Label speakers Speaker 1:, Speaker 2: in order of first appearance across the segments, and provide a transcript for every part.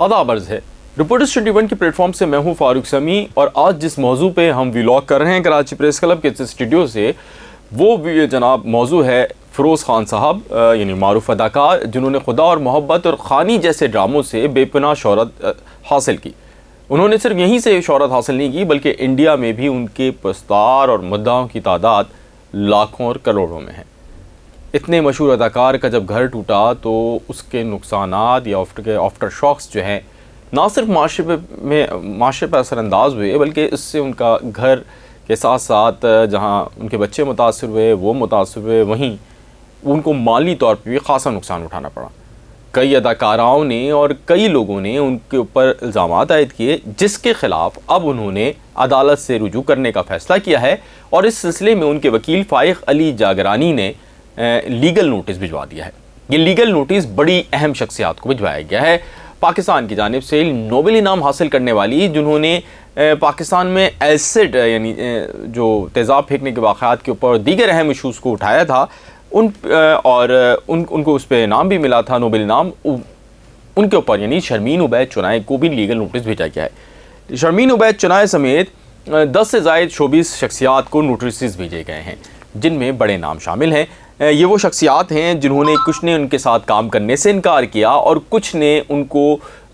Speaker 1: आदाब अर्ज़ है। रिपोर्टर्स 21 के प्लेटफॉर्म से मैं हूं फारूक समी और आज जिस मौजू पे हम व्लॉग कर रहे हैं कराची प्रेस क्लब के स्टूडियो से, वो जनाब मौजू है फ़िरोज़ ख़ान साहब, यानी मारूफ अदाकार जिन्होंने खुदा और मोहब्बत और खानी जैसे ड्रामों से बेपनाह शोहरत हासिल की। उन्होंने सिर्फ यहीं से शोहरत हासिल नहीं की बल्कि इंडिया में भी उनके पुरस्कार और मुद्दाओं की तादाद लाखों और करोड़ों में है। इतने मशहूर अदाकार का जब घर टूटा तो उसके नुकसानात या आफ्टर शॉक्स जो हैं ना सिर्फ माशरे पर असरअंदाज हुए बल्कि इससे उनका घर के साथ साथ जहाँ उनके बच्चे मुतासर हुए वो मुतासर हुए, वहीं उनको माली तौर पर भी ख़ासा नुकसान उठाना पड़ा। कई अदाकाराओं ने और कई लोगों ने उनके ऊपर इल्ज़ामात आयद किए जिसके ख़िलाफ़ अब उन्होंने अदालत से रुजू करने का फ़ैसला किया है और इस सिलसिले में उनके वकील फ़ाइक अली जागरानी ने लीगल नोटिस भिजवा दिया है। ये लीगल नोटिस बड़ी अहम शख्सियात को भिजवाया गया है। पाकिस्तान की जानिब से नोबेल इनाम हासिल करने वाली, जिन्होंने पाकिस्तान में एसिड यानी जो तेज़ाब फेंकने के वाक़यात के ऊपर दीगर अहम इशूज़ को उठाया था, उनको उस पर इनाम भी मिला था, नोबेल इनाम, उनके ऊपर यानी शर्मीन उबैद चुनाई को भी लीगल नोटिस भेजा गया है। शर्मीन उबैद चुनाई समेत 10 से ज़ायद शोबीस शख्सियात को नोटिस भेजे गए हैं जिनमें बड़े नाम शामिल हैं। ये वो शख्सियात हैं जिन्होंने कुछ ने उनके साथ काम करने से इनकार किया और कुछ ने उनको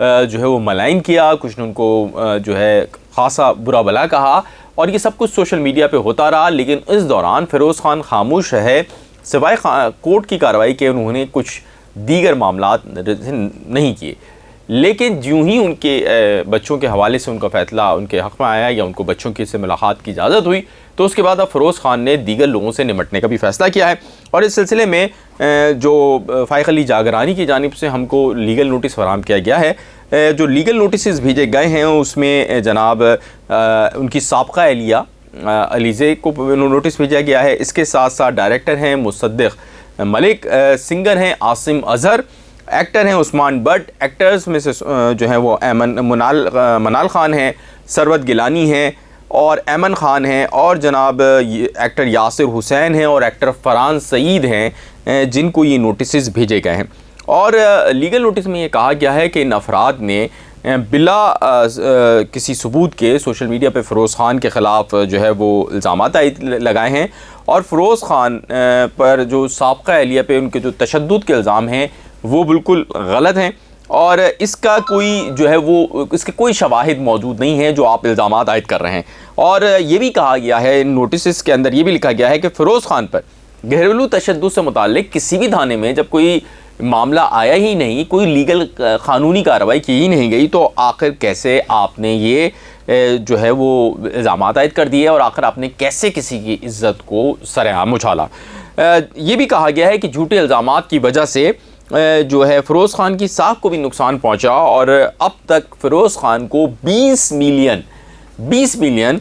Speaker 1: जो है वो मलाइन किया, कुछ ने उनको जो है ख़ासा बुरा भला कहा और ये सब कुछ सोशल मीडिया पे होता रहा। लेकिन इस दौरान फ़िरोज़ ख़ान खामोश रहे, सिवाय कोर्ट की कार्रवाई के उन्होंने कुछ दीगर मामलात नहीं किए। लेकिन यूँ ही उनके बच्चों के हवाले से उनका फ़ैसला उनके हक़ में आया या उनको बच्चों की से मुलाकात की इजाज़त हुई तो उसके बाद अब फ़िरोज़ ख़ान ने दीगर लोगों से निपटने का भी फ़ैसला किया है। और इस सिलसिले में जो फ़ाइक अली जागरानी की जानिब से हमको लीगल नोटिस फराहम किया गया है। जो लीगल नोटिस भेजे गए हैं उसमें जनाब उनकी साबक़ा एहलिया अलीज़े को नोटिस भेजा गया है। इसके साथ साथ डायरेक्टर हैं मुसद्दिक़ मलिक, सिंगर हैं आसिम अज़हर, एक्टर हैं उस्मान बट, एक्टर्स में से जो हैं वो मनाल ख़ान हैं, सरवत गिलानी हैं और ऐमन ख़ान हैं और जनाब एक्टर यासिर हुसैन हैं और एक्टर फ़रहान सईद हैं जिनको ये नोटिस भेजे गए हैं। और लीगल नोटिस में ये कहा गया है कि इन अफराद ने बिला किसी सबूत के सोशल मीडिया पे फ़िरोज़ ख़ान के ख़िलाफ़ जो है वो इल्ज़ामात लगाए हैं और फ़िरोज़ ख़ान पर जो साबक़ा एहलिया पे उनके जो तशद्दुद के इल्ज़ाम हैं वो बिल्कुल गलत हैं और इसका कोई जो है वो इसके कोई शवाहिद मौजूद नहीं है जो आप इल्ज़ामात आयद कर रहे हैं। और ये भी कहा गया है इन नोटिस के अंदर, ये भी लिखा गया है कि फ़िरोज़ ख़ान पर घरेलू तशद्दुद से मुताल्लिक़ किसी भी थाने में जब कोई मामला आया ही नहीं, कोई लीगल क़ानूनी कार्रवाई की ही नहीं गई, तो आखिर कैसे आपने ये जो है वो इल्ज़ामात आयद कर दिए और आखिर आपने कैसे किसी की इज़्ज़त को सरेआम उछाला। ये भी कहा गया है कि झूठे इल्ज़ामात की वजह से जो है फ़िरोज़ ख़ान की साख को भी नुकसान पहुंचा और अब तक फ़िरोज़ ख़ान को 20 मिलियन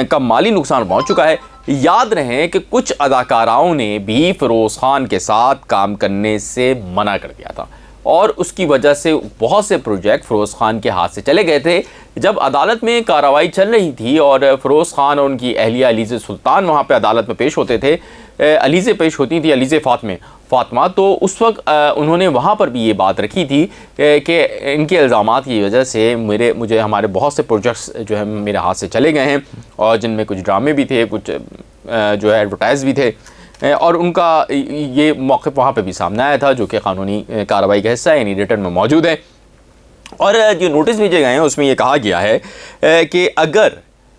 Speaker 1: का माली नुकसान पहुंच चुका है। याद रहे कि कुछ अदाकाराओं ने भी फ़िरोज़ ख़ान के साथ काम करने से मना कर दिया था और उसकी वजह से बहुत से प्रोजेक्ट फ़िरोज़ ख़ान के हाथ से चले गए थे। जब अदालत में कार्रवाई चल रही थी और फ़िरोज़ ख़ान और उनकी अहलिया अलीज़े सुल्तान वहाँ पे अदालत में पेश होते थे, अलीज़े पेश होती थी, अलीज़े फ़ातिमा, तो उस वक्त उन्होंने वहाँ पर भी ये बात रखी थी कि इनके इल्ज़ामात की वजह से मुझे हमारे बहुत से प्रोजेक्ट्स जो है मेरे हाथ से चले गए हैं और जिनमें कुछ ड्रामे भी थे, कुछ जो है एडवर्टाइज़ भी थे और उनका ये मौक़िफ़ वहाँ पे भी सामने आया था जो कि क़ानूनी कार्रवाई का हिस्सा है, यानी रिटर्न में मौजूद है। और जो नोटिस भेजे गए हैं उसमें ये कहा गया है कि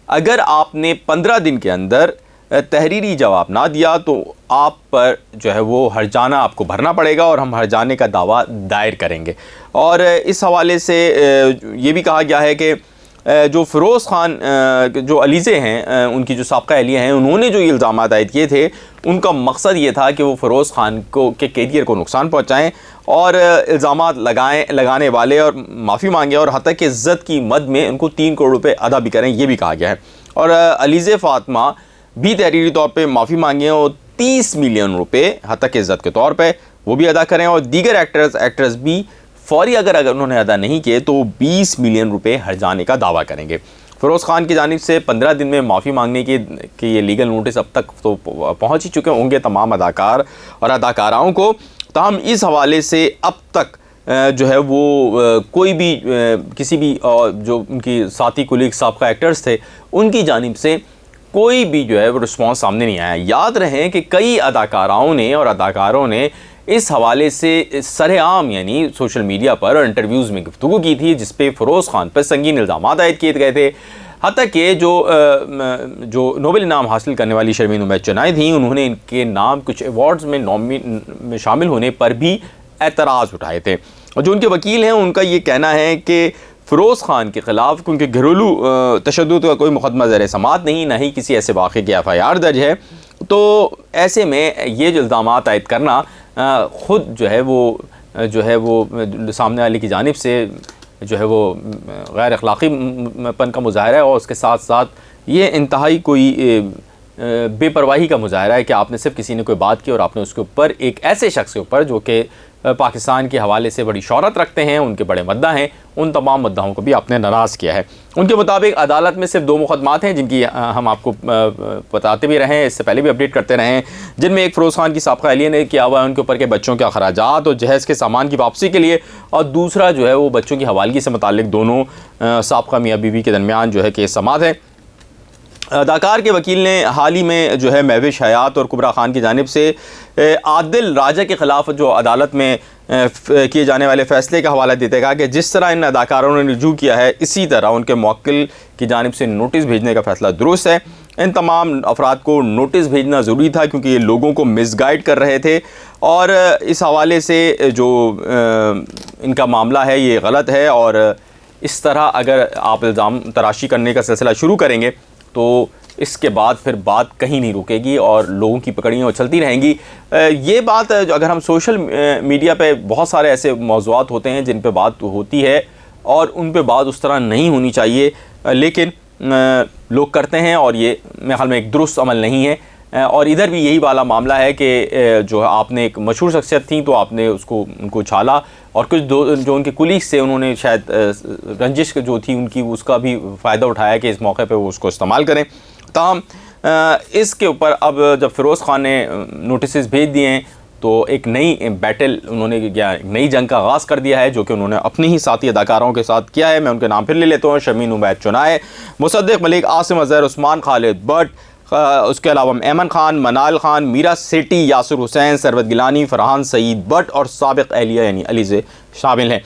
Speaker 1: अगर आपने 15 दिन के अंदर तहरीरी जवाब ना दिया तो आप पर जो है वो हर्जाना आपको भरना पड़ेगा और हम हर्जाने का दावा दायर करेंगे। और इस हवाले से ये भी कहा गया है कि जो फ़िरोज़ ख़ान जो अलीज़े हैं, उनकी जो साबक़ा एहलिया हैं, उन्होंने जो इल्ज़ामात आयद किए थे उनका मकसद ये था कि वो फ़िरोज़ ख़ान के कैरियर को नुकसान पहुँचाएँ और इल्ज़ामात लगाने वाले और माफ़ी मांगे और हत्ता कि इज़्ज़त की मद में उनको 3 करोड़ रुपये अदा भी करें, ये भी कहा गया है। और अलीज़े फ़ातिमा भी तहरीरी तौर पे माफ़ी मांगे और 30 मिलियन रुपये हत्ता कि इज़्ज़त के तौर पे वो भी अदा करें और दीगर एक्टर्स भी फौरी अगर उन्होंने अदा नहीं किए तो 20 मिलियन रुपये हर्जाने का दावा करेंगे। फ़िरोज़ ख़ान की जानिब से 15 दिन में माफ़ी मांगने की ये लीगल नोटिस अब तक तो पहुँच ही चुके होंगे तमाम अदाकार और अदाकाराओं को। ताहम इस हवाले से अब तक जो है वो कोई भी किसी भी जो उनकी साथी कुलीग साबका एक्टर्स थे उनकी जानिब से कोई भी जो है वो रिस्पॉन्स सामने नहीं आया। याद रहे कि कई अदाकाराओं ने और अदाकारों ने इस हवाले से सरेआम यानी सोशल मीडिया पर और इंटरव्यूज़ में गुफ्तगू की थी, जिस पे फ़िरोज़ ख़ान पर संगीन इल्ज़ामात आयद किए गए थे। हत्ता कि जो नोबेल इनाम हासिल करने वाली शर्मीन उबैद चुनाई थी, उन्होंने इनके नाम कुछ अवार्ड्स में शामिल होने पर भी एतराज़ उठाए थे। और जो उनके वकील हैं उनका ये कहना है कि फ़िरोज़ ख़ान के ख़िलाफ़ क्योंकि घरेलू तशद्दुद का कोई मुकदमा ज़ेर समाअत नहीं, ना ही किसी ऐसे वाक़े की FIR दर्ज है, तो ऐसे में ये जो इल्ज़ामात आयद करना ख़ुद जो है वो सामने वाले की जानिब से जो है वो गैर अखलाक़ीपन का मुज़ाहरा है और उसके साथ साथ ये इंतहाई कोई बेपरवाही का मुज़ाहरा है कि आपने सिर्फ किसी ने कोई बात की और आपने उसके ऊपर एक ऐसे शख्स के ऊपर जो कि पाकिस्तान के हवाले से बड़ी शोहरत रखते हैं, उनके बड़े मद्दा हैं, उन तमाम मद्दाओं को भी आपने नाराज़ किया है। उनके मुताबिक अदालत में सिर्फ 2 मुकदमात हैं जिनकी हम आपको बताते भी रहे हैं, इससे पहले भी अपडेट करते रहे हैं, जिनमें एक फ़िरोज़ ख़ान की साबका अहलिया ने किया हुआ है उनके ऊपर के बच्चों के अखराजात और जहेज़ के सामान की वापसी के लिए, और दूसरा जो है वो बच्चों की हवालगी से मुताल्लिक़ दोनों साबका मियाँ बीवी के दरमियान जो है केस समाअत है। अदाकार के वकील ने हाल ही में जो है महविश हयात और कुबरा खान की जानिब से आदिल राजा के ख़िलाफ़ जो अदालत में किए जाने वाले फ़ैसले का हवाला देते कहा कि जिस तरह इन अदाकारों ने रुजू किया है इसी तरह उनके मुवक्किल की जानिब से नोटिस भेजने का फ़ैसला दुरुस्त है। इन तमाम अफराद को नोटिस भेजना ज़रूरी था क्योंकि ये लोगों को मिसगाइड कर रहे थे और इस हवाले से जो इनका मामला है ये गलत है और इस तरह अगर आप इल्ज़ाम तराशी करने का सिलसिला शुरू करेंगे तो इसके बाद फिर बात कहीं नहीं रुकेगी और लोगों की पकड़ियाँ उछलती रहेंगी। ये बात अगर हम सोशल मीडिया पे बहुत सारे ऐसे मौज़ूआत होते हैं जिन पे बात होती है और उन पे बात उस तरह नहीं होनी चाहिए, लेकिन लोग करते हैं और ये मेरे ख़्याल में एक दुरुस्त अमल नहीं है। और इधर भी यही वाला मामला है कि जो आपने एक मशहूर शख्सियत थी तो आपने उनको उछाला और कुछ जो उनके कुलीग्स थे उन्होंने शायद रंजिश जो थी उनकी उसका भी फ़ायदा उठाया कि इस मौके पे वो उसको इस्तेमाल करें। ताहम इसके ऊपर अब जब फ़िरोज़ ख़ान ने नोटिस भेज दिए हैं तो एक नई बैटल उन्होंने नई जंग का आगाज़ कर दिया है जो कि उन्होंने अपने ही साथी अदाकारों के साथ किया है। मैं उनके नाम फिर ले लेता हूँ, शर्मीन उबैद चुनाई, मुसद्दिक़ मलिक, आसिम अज़हर, उस्मान खालिद बट, उसके अलावा ऐमन खान, मनाल खान, मीरा सेठी, यासिर हुसैन, सरवत गिलानी, फरहान सईद बट और साबिक़ अहलिया यानी अलीज़े शामिल हैं।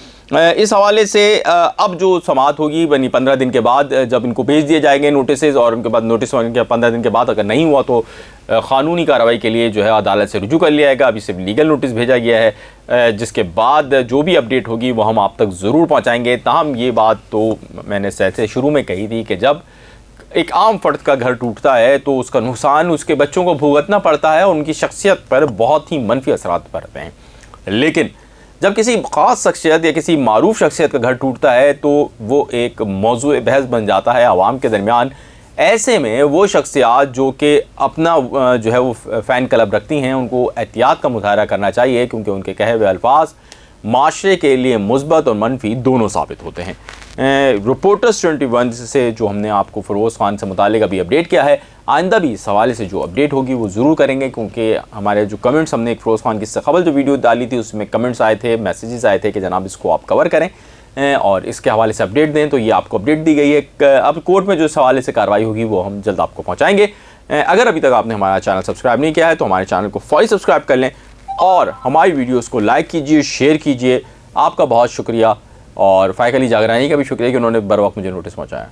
Speaker 1: इस हवाले से अब जो समाअत होगी बनी 15 दिन के बाद जब इनको भेज दिए जाएंगे नोटिस और उनके बाद नोटिस के 15 दिन के बाद अगर नहीं हुआ तो क़ानूनी कार्रवाई के लिए जो है अदालत से रुजू कर लिया जाएगा। अभी सिर्फ लीगल नोटिस भेजा गया है, जिसके बाद जो भी अपडेट होगी वो हम आप तक ज़रूर पहुँचाएँगे। ताहम ये बात तो मैंने से शुरू में कही थी कि जब एक आम फ़र्द का घर टूटता है तो उसका नुकसान उसके बच्चों को भुगतना पड़ता है और उनकी शख्सियत पर बहुत ही मनफी असरात पड़ते हैं। लेकिन जब किसी ख़ास शख्सियत या किसी मारूफ शख्सियत का घर टूटता है तो वो एक मौजूए बहस बन जाता है आवाम के दरमियान। ऐसे में वो शख्सियात जो कि अपना जो है वो फ़ैन क्लब रखती हैं उनको एहतियात का मुज़ाहरा करना चाहिए क्योंकि उनके कहे हुए अल्फाज माशरे के लिए मुस्बत और मनफी दोनों साबित होते हैं। रिपोर्टर्स 21 से जो हमने आपको फ़िरोज़ ख़ान से मुतालिक अभी अपडेट किया है, आइंदा भी इस हवाले से जो अपडेट होगी वो ज़रूर करेंगे क्योंकि हमारे जो कमेंट्स हमने एक फ़िरोज़ ख़ान की इससे ख़बर जो वीडियो डाली थी उसमें कमेंट्स आए थे, मैसेजेस आए थे कि जनाब इसको आप कवर करें और इसके हवाले से अपडेट दें, तो ये आपको अपडेट दी गई है। अब कोर्ट में जो इस हवाले से कार्रवाई होगी वो हम जल्द आपको पहुँचाएँगे। अगर अभी तक आपने हमारा चैनल सब्सक्राइब नहीं किया है तो हमारे चैनल को फौरी सब्सक्राइब कर लें और हमारी वीडियोज़ को लाइक कीजिए, शेयर कीजिए। आपका बहुत शुक्रिया और फ़ाइक अली जागरानी का भी शुक्रिया कि उन्होंने बर वक्त मुझे नोटिस पहुँचाया।